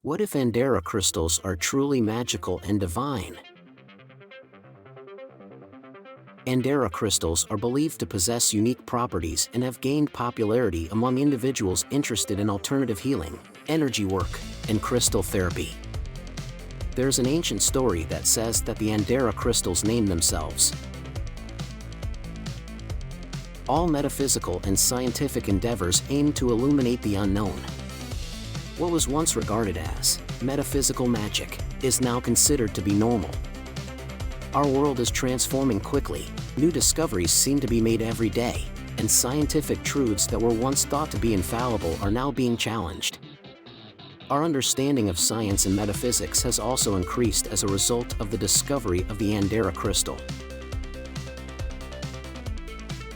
What if Andara crystals are truly magical and divine? Andara crystals are believed to possess unique properties and have gained popularity among individuals interested in alternative healing, energy work, and crystal therapy. There's an ancient story that says that the Andara crystals named themselves. All metaphysical and scientific endeavors aim to illuminate the unknown. What was once regarded as metaphysical magic is now considered to be normal. Our world is transforming quickly, new discoveries seem to be made every day, and scientific truths that were once thought to be infallible are now being challenged. Our understanding of science and metaphysics has also increased as a result of the discovery of the Andara crystal.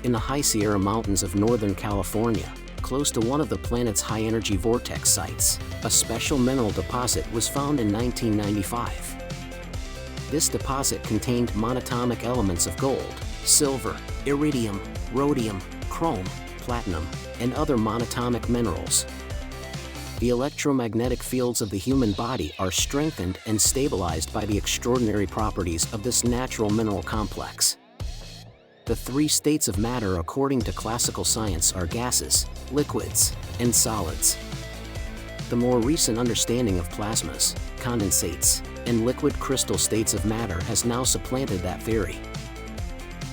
In the High Sierra Mountains of Northern California, close to one of the planet's high-energy vortex sites, a special mineral deposit was found in 1995. This deposit contained monatomic elements of gold, silver, iridium, rhodium, chrome, platinum, and other monatomic minerals. The electromagnetic fields of the human body are strengthened and stabilized by the extraordinary properties of this natural mineral complex. The three states of matter according to classical science are gases, liquids, and solids. The more recent understanding of plasmas, condensates, and liquid crystal states of matter has now supplanted that theory.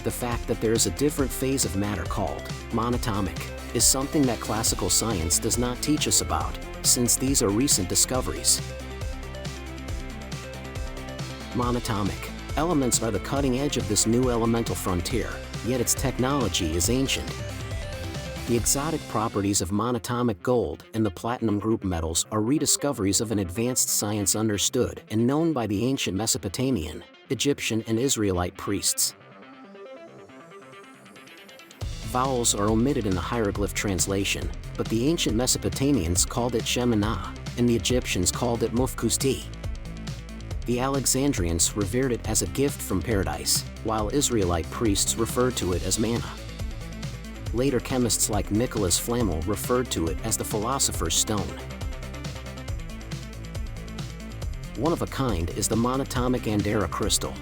The fact that there is a different phase of matter called monatomic is something that classical science does not teach us about, since these are recent discoveries. Monatomic elements are the cutting edge of this new elemental frontier, yet its technology is ancient. The exotic properties of monatomic gold and the platinum group metals are rediscoveries of an advanced science understood and known by the ancient Mesopotamian, Egyptian, and Israelite priests. Vowels are omitted in the hieroglyph translation, but the ancient Mesopotamians called it Sheminah, and the Egyptians called it Mufkusti. The Alexandrians revered it as a gift from paradise, while Israelite priests referred to it as manna. Later chemists like Nicholas Flamel referred to it as the philosopher's stone. One of a kind is the monatomic Andara crystal.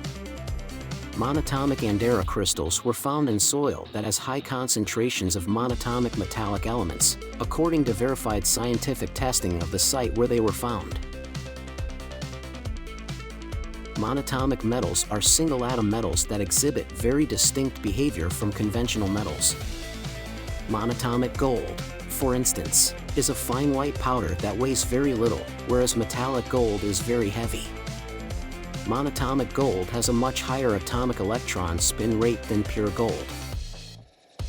Monatomic Andara crystals were found in soil that has high concentrations of monatomic metallic elements, according to verified scientific testing of the site where they were found. Monatomic metals are single-atom metals that exhibit very distinct behavior from conventional metals. Monatomic gold, for instance, is a fine white powder that weighs very little, whereas metallic gold is very heavy. Monatomic gold has a much higher atomic electron spin rate than pure gold.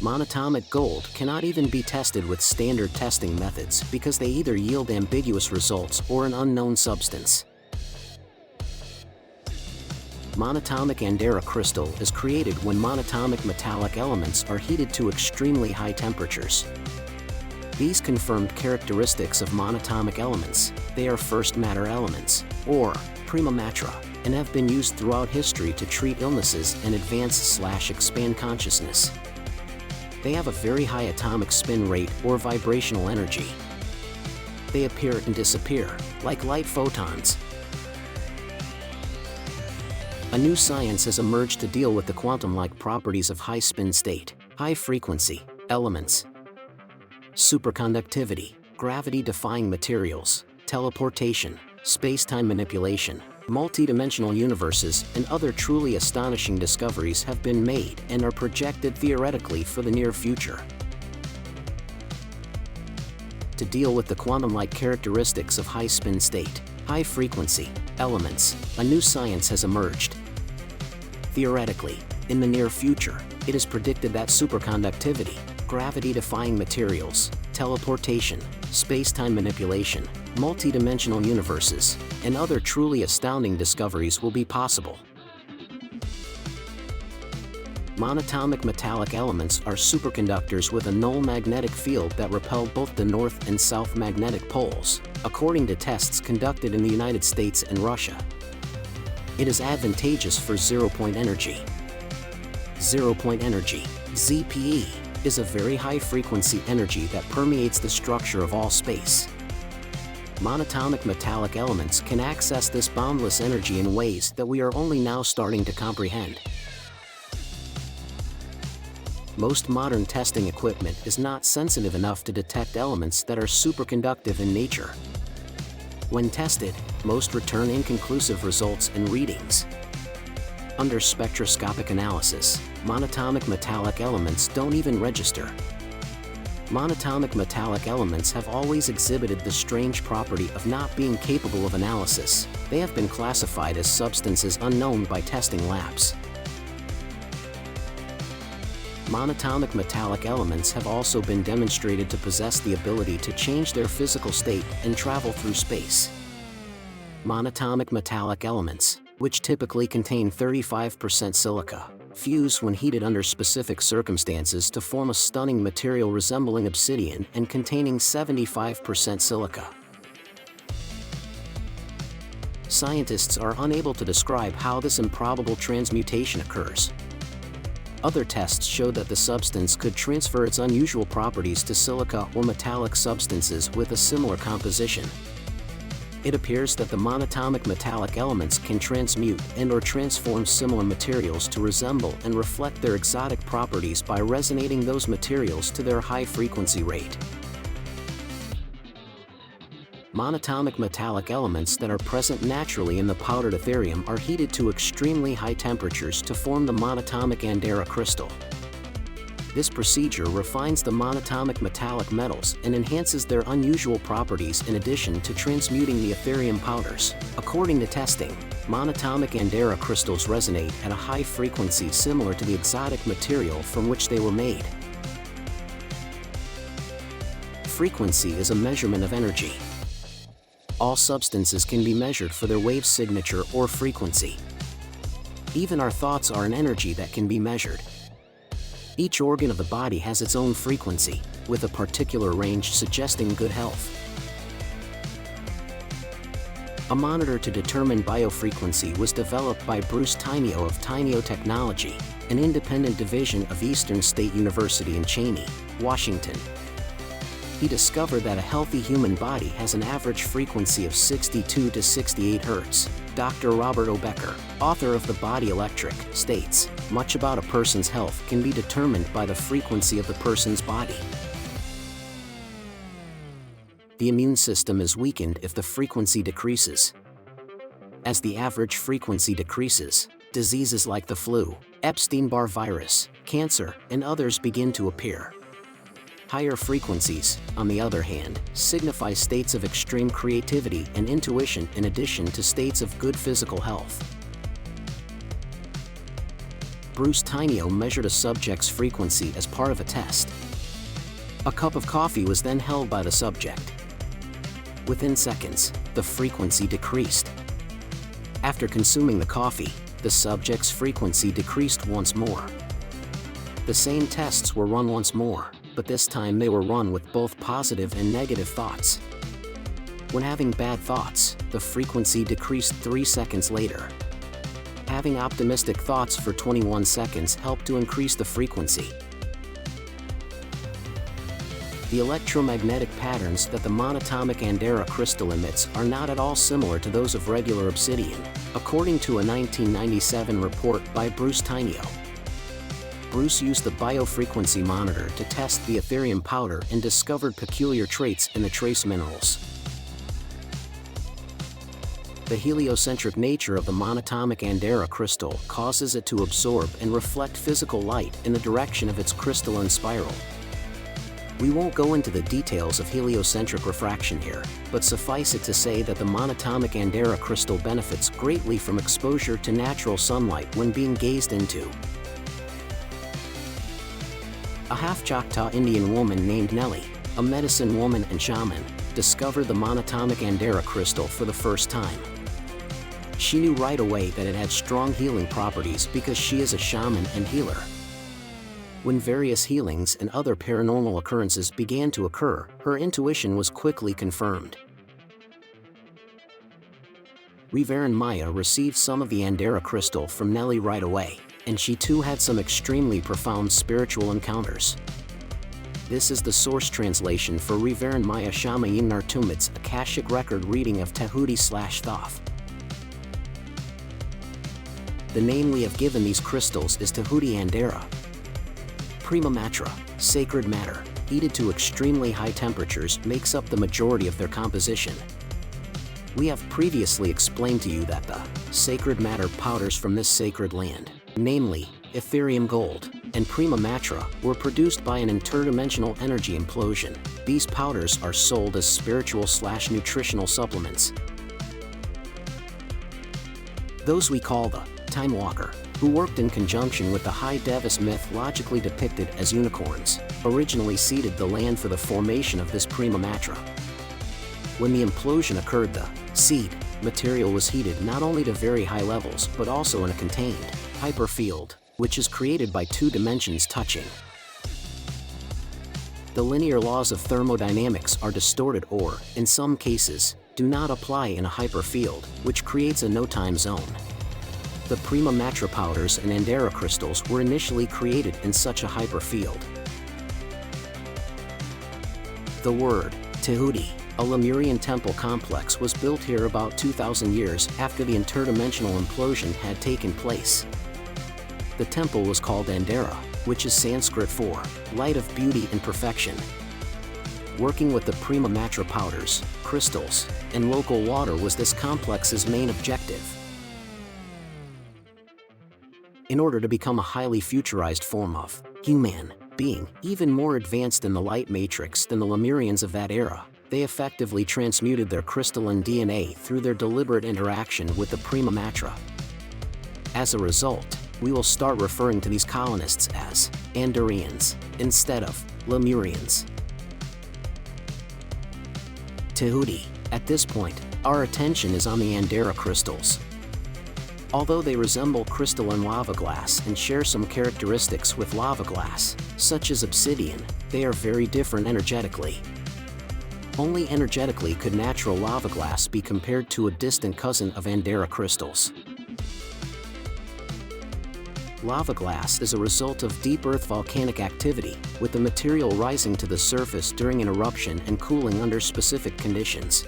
Monatomic gold cannot even be tested with standard testing methods because they either yield ambiguous results or an unknown substance. Monatomic Andara crystal is created when monatomic metallic elements are heated to extremely high temperatures. These confirmed characteristics of monatomic elements, they are first matter elements, or prima mater, and have been used throughout history to treat illnesses and advance/expand consciousness. They have a very high atomic spin rate or vibrational energy. They appear and disappear, like light photons. A new science has emerged to deal with the quantum-like properties of high spin state, high frequency elements, superconductivity, gravity-defying materials, teleportation, space-time manipulation, multidimensional universes, and other truly astonishing discoveries have been made and are projected theoretically for the near future. To deal with the quantum-like characteristics of high spin state, high frequency elements, a new science has emerged. Theoretically, in the near future, it is predicted that superconductivity, gravity-defying materials, teleportation, space-time manipulation, multidimensional universes, and other truly astounding discoveries will be possible. Monatomic metallic elements are superconductors with a null magnetic field that repel both the north and south magnetic poles, according to tests conducted in the United States and Russia. It is advantageous for zero-point energy. Zero-point energy, ZPE, is a very high-frequency energy that permeates the structure of all space. Monatomic metallic elements can access this boundless energy in ways that we are only now starting to comprehend. Most modern testing equipment is not sensitive enough to detect elements that are superconductive in nature. When tested, most return inconclusive results and readings. Under spectroscopic analysis, monatomic metallic elements don't even register. Monatomic metallic elements have always exhibited the strange property of not being capable of analysis. They have been classified as substances unknown by testing labs. Monatomic metallic elements have also been demonstrated to possess the ability to change their physical state and travel through space. Monatomic metallic elements, which typically contain 35% silica, fuse when heated under specific circumstances to form a stunning material resembling obsidian and containing 75% silica. Scientists are unable to describe how this improbable transmutation occurs. Other tests showed that the substance could transfer its unusual properties to silica or metallic substances with a similar composition. It appears that the monatomic metallic elements can transmute and/or transform similar materials to resemble and reflect their exotic properties by resonating those materials to their high frequency rate. Monatomic metallic elements that are present naturally in the powdered Ethereum are heated to extremely high temperatures to form the monatomic Andara crystal. This procedure refines the monatomic metallic metals and enhances their unusual properties in addition to transmuting the Ethereum powders. According to testing, monatomic Andara crystals resonate at a high frequency similar to the exotic material from which they were made. Frequency is a measurement of energy. All substances can be measured for their wave signature or frequency. Even our thoughts are an energy that can be measured. Each organ of the body has its own frequency, with a particular range suggesting good health. A monitor to determine biofrequency was developed by Bruce Tynio of Tynio Technology, an independent division of Eastern State University in Cheney, Washington. He discovered that a healthy human body has an average frequency of 62 to 68 Hz. Dr. Robert O. Becker, author of The Body Electric, states, "Much about a person's health can be determined by the frequency of the person's body." The immune system is weakened if the frequency decreases. As the average frequency decreases, diseases like the flu, Epstein-Barr virus, cancer, and others begin to appear. Higher frequencies, on the other hand, signify states of extreme creativity and intuition in addition to states of good physical health. Bruce Tynio measured a subject's frequency as part of a test. A cup of coffee was then held by the subject. Within seconds, the frequency decreased. After consuming the coffee, the subject's frequency decreased once more. The same tests were run once more, but this time they were run with both positive and negative thoughts. When having bad thoughts, the frequency decreased 3 seconds later. Having optimistic thoughts for 21 seconds helped to increase the frequency. The electromagnetic patterns that the monatomic Andara crystal emits are not at all similar to those of regular obsidian, according to a 1997 report by Bruce Tynio. Bruce used the biofrequency monitor to test the Ethereum powder and discovered peculiar traits in the trace minerals. The heliocentric nature of the monatomic Andara crystal causes it to absorb and reflect physical light in the direction of its crystalline spiral. We won't go into the details of heliocentric refraction here, but suffice it to say that the monatomic Andara crystal benefits greatly from exposure to natural sunlight when being gazed into. A half-Choctaw Indian woman named Nellie, a medicine woman and shaman, discovered the monatomic Andara crystal for the first time. She knew right away that it had strong healing properties because she is a shaman and healer. When various healings and other paranormal occurrences began to occur, her intuition was quickly confirmed. Reverend Maya received some of the Andara crystal from Nellie right away, and she too had some extremely profound spiritual encounters. This is the source translation for Reverend Maya Shama Yin Nartumit's Akashic record reading of TheWhatiff. The name we have given these crystals is TheWhatiff Andara. Prima Matra, sacred matter, heated to extremely high temperatures, makes up the majority of their composition. We have previously explained to you that the sacred matter powders from this sacred land, namely Ethereum gold and Prima Matra, were produced by an interdimensional energy implosion. These powders are sold as spiritual/nutritional supplements. Those we call the Time Walker, who worked in conjunction with the High Devis myth logically depicted as unicorns, originally seeded the land for the formation of this Prima Matra. When the implosion occurred, the seed material was heated not only to very high levels but also in a contained hyperfield, which is created by two dimensions touching. The linear laws of thermodynamics are distorted or, in some cases, do not apply in a hyperfield, which creates a no-time zone. The Prima Matra powders and Andara crystals were initially created in such a hyperfield. The word TheWhatiff, a Lemurian temple complex, was built here about 2,000 years after the interdimensional implosion had taken place. The temple was called Andara, which is Sanskrit for light of beauty and perfection. Working with the Prima Matra powders, crystals, and local water was this complex's main objective. In order to become a highly futurized form of human being, even more advanced in the light matrix than the Lemurians of that era, they effectively transmuted their crystalline DNA through their deliberate interaction with the Prima Matra. As a result, we will start referring to these colonists as Andarians instead of Lemurians. TheWhatiff. At this point, our attention is on the Andara crystals. Although they resemble crystalline lava glass and share some characteristics with lava glass, such as obsidian, they are very different energetically. Only energetically could natural lava glass be compared to a distant cousin of Andara crystals. Lava glass is a result of deep earth volcanic activity, with the material rising to the surface during an eruption and cooling under specific conditions.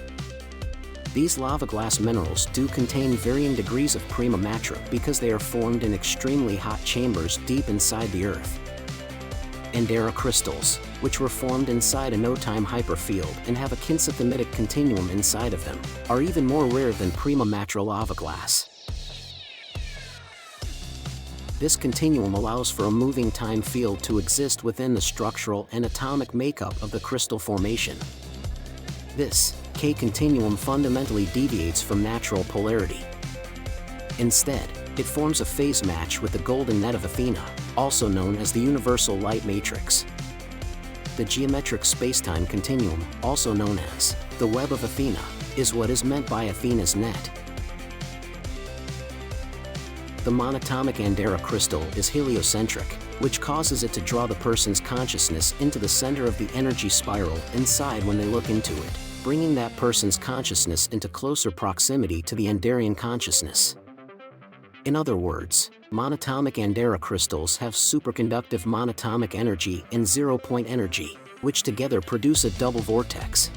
These lava glass minerals do contain varying degrees of Prima Matra because they are formed in extremely hot chambers deep inside the earth. Andara crystals, which were formed inside a no-time hyperfield and have a kinsethymitic continuum inside of them, are even more rare than Prima Matra lava glass. This continuum allows for a moving time field to exist within the structural and atomic makeup of the crystal formation. This K-continuum fundamentally deviates from natural polarity. Instead, it forms a phase match with the golden net of Athena, also known as the universal light matrix. The geometric spacetime continuum, also known as the web of Athena, is what is meant by Athena's net. The monatomic Andara crystal is heliocentric, which causes it to draw the person's consciousness into the center of the energy spiral inside when they look into it, bringing that person's consciousness into closer proximity to the Andarian consciousness. In other words, monatomic Andara crystals have superconductive monatomic energy and zero-point energy, which together produce a double vortex.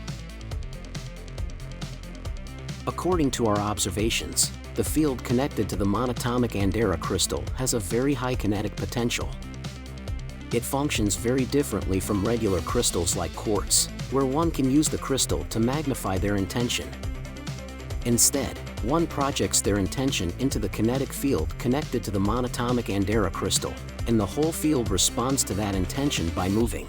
According to our observations, the field connected to the monatomic Andara crystal has a very high kinetic potential. It functions very differently from regular crystals like quartz, where one can use the crystal to magnify their intention. Instead, one projects their intention into the kinetic field connected to the monatomic Andara crystal, and the whole field responds to that intention by moving.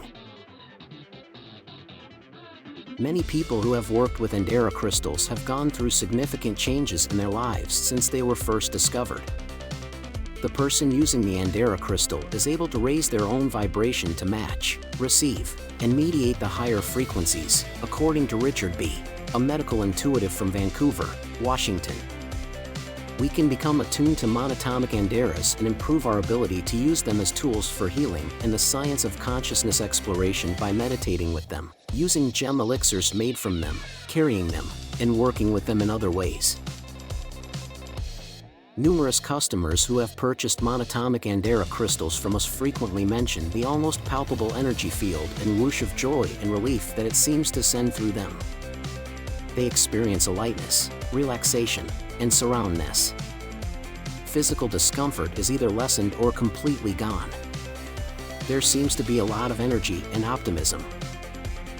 Many people who have worked with Andara crystals have gone through significant changes in their lives since they were first discovered. The person using the Andara crystal is able to raise their own vibration to match, receive, and mediate the higher frequencies, according to Richard B., a medical intuitive from Vancouver, Washington. We can become attuned to monatomic Andaras and improve our ability to use them as tools for healing and the science of consciousness exploration by meditating with them, using gem elixirs made from them, carrying them, and working with them in other ways. Numerous customers who have purchased monatomic Andara crystals from us frequently mention the almost palpable energy field and whoosh of joy and relief that it seems to send through them. They experience a lightness, relaxation, and surroundness. Physical discomfort is either lessened or completely gone. There seems to be a lot of energy and optimism.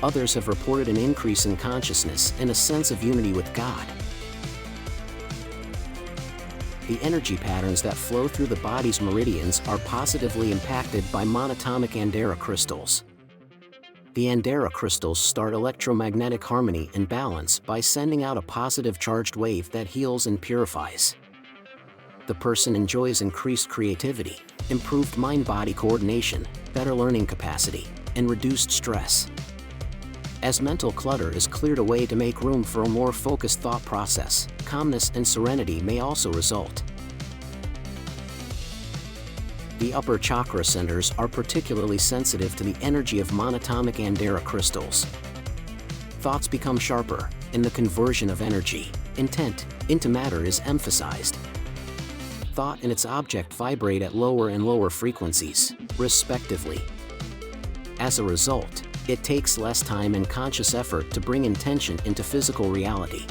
Others have reported an increase in consciousness and a sense of unity with God. The energy patterns that flow through the body's meridians are positively impacted by monatomic Andara crystals. The Andara crystals start electromagnetic harmony and balance by sending out a positive charged wave that heals and purifies. The person enjoys increased creativity, improved mind-body coordination, better learning capacity, and reduced stress. As mental clutter is cleared away to make room for a more focused thought process, calmness and serenity may also result. The upper chakra centers are particularly sensitive to the energy of monatomic Andara crystals. Thoughts become sharper, and the conversion of energy, intent, into matter is emphasized. Thought and its object vibrate at lower and lower frequencies, respectively. As a result, it takes less time and conscious effort to bring intention into physical reality.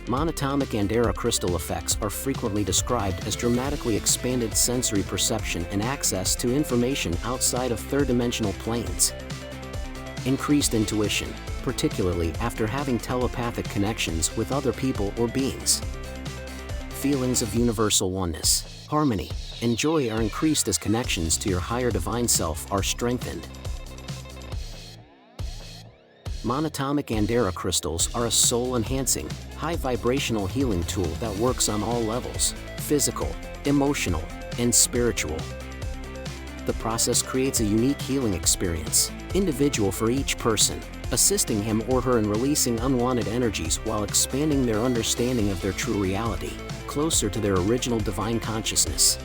Monatomic Andara crystal effects are frequently described as dramatically expanded sensory perception and access to information outside of third-dimensional planes. Increased intuition, particularly after having telepathic connections with other people or beings. Feelings of universal oneness, harmony, and joy are increased as connections to your higher divine self are strengthened. Monatomic Andara crystals are a soul-enhancing, high-vibrational healing tool that works on all levels: physical, emotional, and spiritual. The process creates a unique healing experience, individual for each person, assisting him or her in releasing unwanted energies while expanding their understanding of their true reality, closer to their original divine consciousness.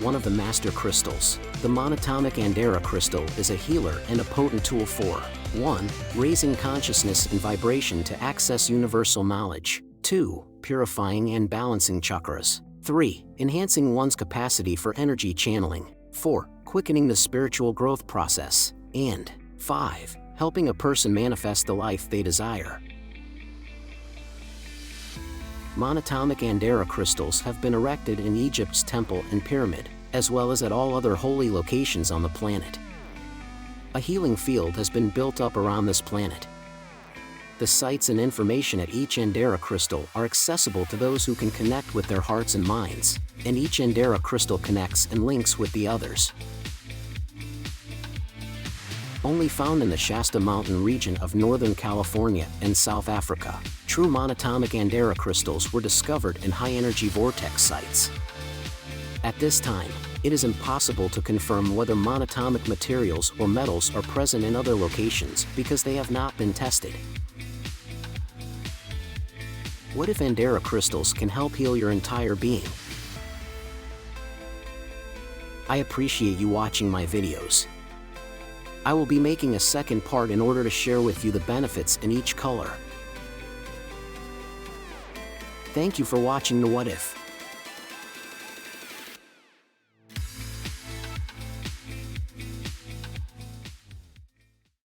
One of the master crystals, the monatomic Andara crystal, is a healer and a potent tool for 1. Raising consciousness and vibration to access universal knowledge. 2. Purifying and balancing chakras. 3. Enhancing one's capacity for energy channeling. 4. Quickening the spiritual growth process. And 5. Helping a person manifest the life they desire. Monatomic Andara crystals have been erected in Egypt's temple and pyramid, as well as at all other holy locations on the planet. A healing field has been built up around this planet. The sites and information at each Andara crystal are accessible to those who can connect with their hearts and minds, and each Andara crystal connects and links with the others. Only found in the Shasta Mountain region of Northern California and South Africa, true monatomic Andara crystals were discovered in high-energy vortex sites. At this time, it is impossible to confirm whether monatomic materials or metals are present in other locations because they have not been tested. What if Andara crystals can help heal your entire being? I appreciate you watching my videos. I will be making a second part in order to share with you the benefits in each color. Thank you for watching The What If.